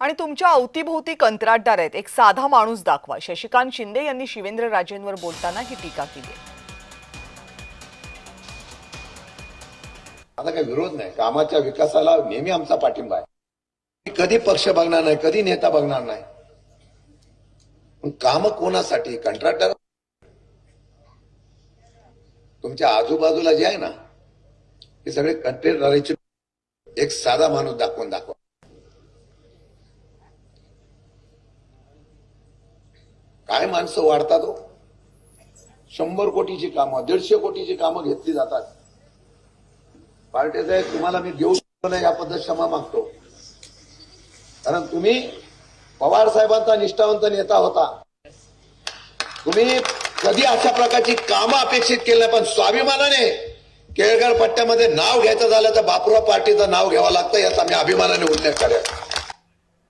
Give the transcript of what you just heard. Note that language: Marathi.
आणि तुमच्या अवतीभोवती कंत्राटदार आहेत, एक साधा माणूस दाखवा। शशिकांत शिंदे यांनी शिवेंद्र राजेंवर बोलताना ही टीका केली। आता काही विरोध नाही, कामाच्या विकासाला नेहमी आमचा पाठिंबा आहे। कधी पक्ष बघणार नाही, कधी नेता बघणार नाही, पण काम कोणासाठी? कंत्राटदार। तुमच्या आजूबाजूला जे आहे ना हे सगळे कंत्राटदाराचे। एक साधा माणूस दाखवून दाखवा। काय माणसं वाढतात हो, 100 कोटीची कामं, 150 कोटीची कामं घेतली जातात। पार्टी साहेब, तुम्हाला मी देऊ शकतो नाही या पद्धत क्षमा मागतो, कारण तुम्ही पवार साहेबांचा निष्ठावंत नेता होता। तुम्ही कधी अशा प्रकारची कामं अपेक्षित केली नाही, पण स्वाभिमानाने केळकर पट्ट्यामध्ये नाव घ्यायचं झालं तर बापूराव पार्टीचं नाव घ्यावं लागतं, याचा मी अभिमानाने उल्लेख करेन।